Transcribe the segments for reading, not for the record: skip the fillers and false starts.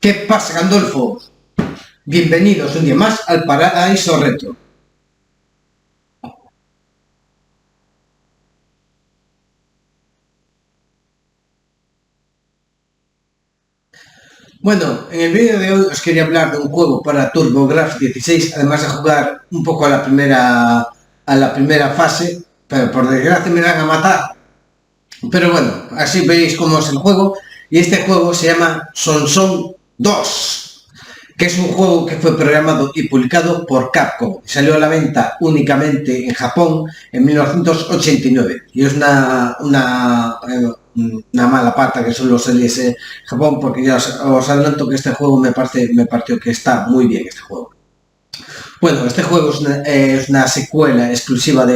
¿Qué pasa, Gandolfo? Bienvenidos un día más al Paraíso Retro. Bueno, en el vídeo de hoy os quería hablar de un juego para TurboGrafx 16, además de jugar un poco a la primera fase, pero por desgracia me van a matar. Pero bueno, así veis cómo es el juego. Y este juego se llama Son 2, que es un juego que fue programado y publicado por Capcom. Salió a la venta únicamente en Japón en 1989. Y es una mala pata que solo saliese en Japón, porque ya os adelanto que este juego me pareció que está muy bien este juego. Bueno, este juego es una secuela exclusiva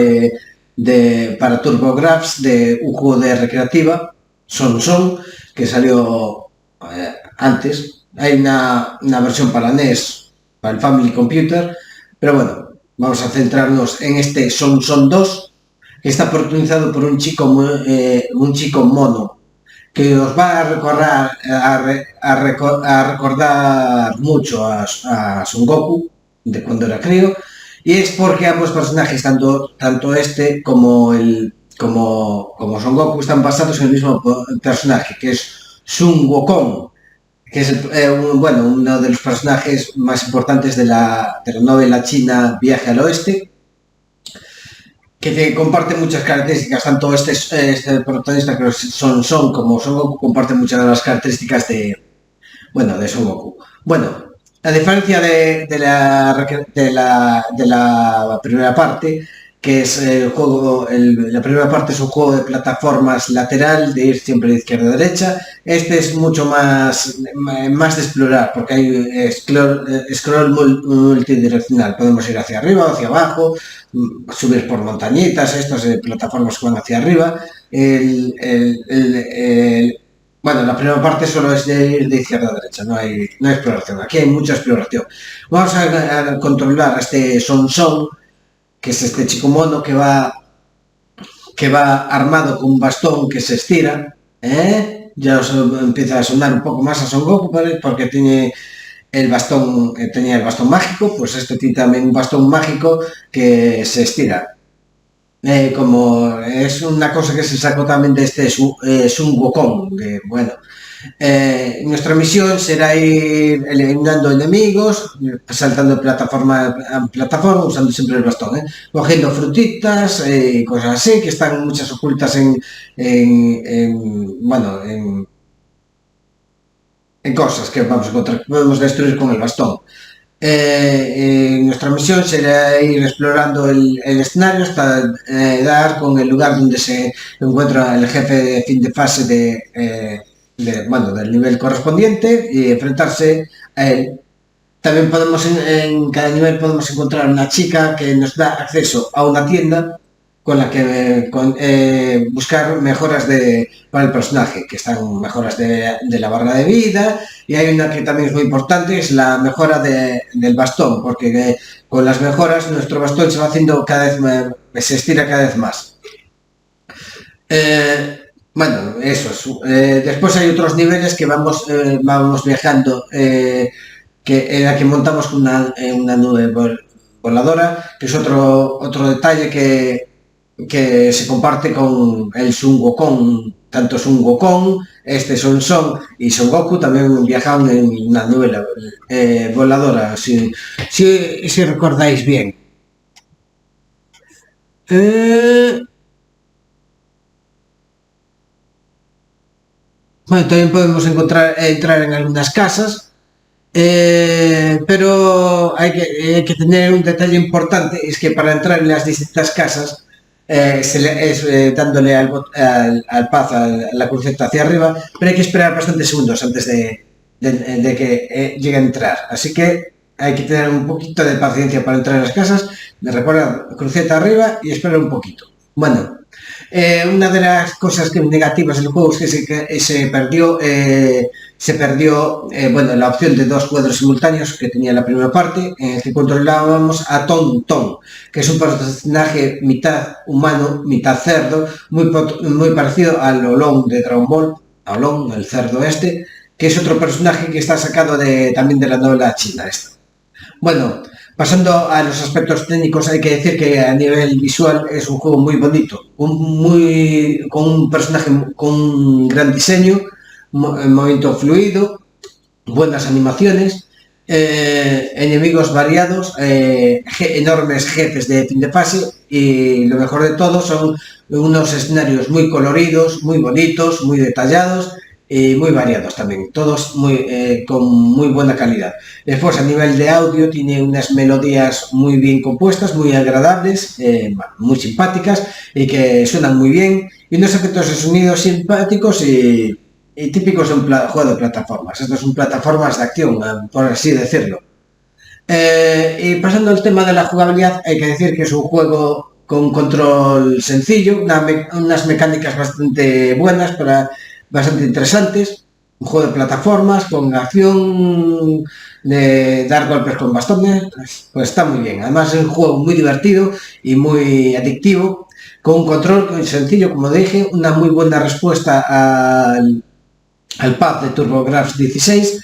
para TurboGrafx de un juego de recreativa, Son, que salió antes. Hay una versión para NES, para el Family Computer, pero bueno, vamos a centrarnos en este Son 2, que está protagonizado por un chico mono, que os va a recordar mucho a Son Goku, de cuando era crío, y es porque ambos personajes, tanto este como Son Goku, están basados en el mismo personaje, que es Sun Wukong, que es uno de los personajes más importantes de la novela china Viaje al Oeste, que comparte muchas características, tanto este protagonista que Son como Son Goku comparten muchas de las características de Son Goku. Bueno, a diferencia de la primera parte, que es el juego, la primera parte es un juego de plataformas lateral, de ir siempre de izquierda a derecha. Este es mucho más de explorar, porque hay scroll multidireccional. Podemos ir hacia arriba o hacia abajo, subir por montañitas, estas plataformas que van hacia arriba. Bueno, la primera parte solo es de ir de izquierda a derecha, no hay exploración. Aquí hay mucha exploración. Vamos a controlar a este Son, que es este chico mono que va armado con un bastón que se estira. Ya os empieza a sonar un poco más a Son Goku, ¿vale? Porque tenía el bastón mágico, pues este tiene también un bastón mágico que se estira. Como es una cosa que se sacó también de este Sun Wukong, que bueno, nuestra misión será ir eliminando enemigos, saltando de plataforma a plataforma, usando siempre el bastón, cogiendo frutitas y cosas así, que están muchas ocultas bueno, en cosas que vamos a encontrar, que podemos destruir con el bastón. Nuestra misión será ir explorando el escenario hasta dar con el lugar donde se encuentra el jefe de fin de fase del nivel correspondiente y enfrentarse a él. También en cada nivel podemos encontrar una chica que nos da acceso a una tienda con la que buscar mejoras para el personaje, que están mejoras de la barra de vida, y hay una que también es muy importante, es la mejora del bastón, porque con las mejoras nuestro bastón se va haciendo se estira cada vez más. Bueno, eso es. Después hay otros niveles que vamos viajando, en la que montamos con una nube voladora, que es otro detalle que se comparte con el Sun Wukong. Tanto Sun Wukong, este Son y Son Goku también viajaban en una nube voladora, si recordáis bien. Bueno, también podemos entrar en algunas casas, pero hay que tener un detalle importante, es que para entrar en las distintas casas, dándole al paz, a la cruceta hacia arriba, pero hay que esperar bastantes segundos antes de que llegue a entrar. Así que hay que tener un poquito de paciencia para entrar en las casas. Me recuerda, cruceta arriba y esperar un poquito. Bueno, una de las cosas negativas del juego es que se perdió la opción de dos cuadros simultáneos que tenía la primera parte, en el que controlábamos a Ton, que es un personaje mitad humano, mitad cerdo, muy parecido al Olong de Dragon Ball, a Olong, el cerdo este, que es otro personaje que está sacado también de la novela china esta. Bueno, pasando a los aspectos técnicos, hay que decir que a nivel visual es un juego muy bonito, con un personaje con un gran diseño, movimiento fluido, buenas animaciones, enemigos variados, enormes jefes de fin de fase y lo mejor de todo son unos escenarios muy coloridos, muy bonitos, muy detallados y muy variados también, todos con muy buena calidad. Después a nivel de audio tiene unas melodías muy bien compuestas, muy agradables, muy simpáticas y que suenan muy bien y unos efectos de sonido simpáticos y típicos de un juego de plataformas. Estos son plataformas de acción, por así decirlo. Y pasando al tema de la jugabilidad, hay que decir que es un juego con control sencillo, unas mecánicas bastante buenas, bastante interesantes. Un juego de plataformas con acción, de dar golpes con bastones, pues está muy bien. Además es un juego muy divertido y muy adictivo, con un control sencillo, como dije, una muy buena respuesta al pad de TurboGrafx 16,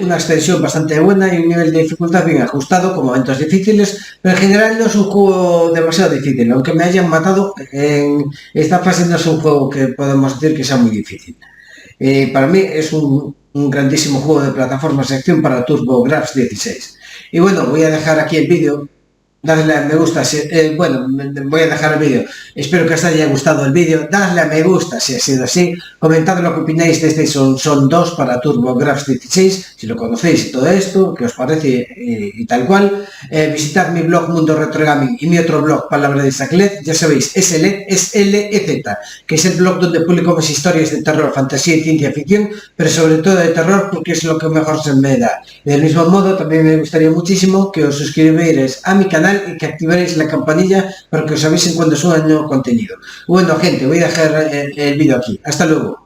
una extensión bastante buena y un nivel de dificultad bien ajustado con momentos difíciles, pero en general no es un juego demasiado difícil, aunque me hayan matado en esta fase no es un juego que podemos decir que sea muy difícil. Para mí es un grandísimo juego de plataformas de acción para TurboGrafx 16. Y bueno, voy a dejar aquí el vídeo. Dadle a me gusta, bueno, voy a dejar el vídeo. Espero que os haya gustado el vídeo. Dadle a me gusta si ha sido así. Comentad lo que opináis de este Son 2 para TurboGrafx 16, si lo conocéis y todo esto, qué os parece y tal cual. Visitad mi blog Mundo Retro Gaming y mi otro blog Palabra de Saclet, ya sabéis, SLEZ, que es el blog donde publico mis historias de terror, fantasía y ciencia ficción, pero sobre todo de terror porque es lo que mejor se me da. Del mismo modo, también me gustaría muchísimo que os suscribierais a mi canal y que activaréis la campanilla para que os avisen cuando suba nuevo contenido. Bueno, gente, voy a dejar el vídeo aquí. Hasta luego.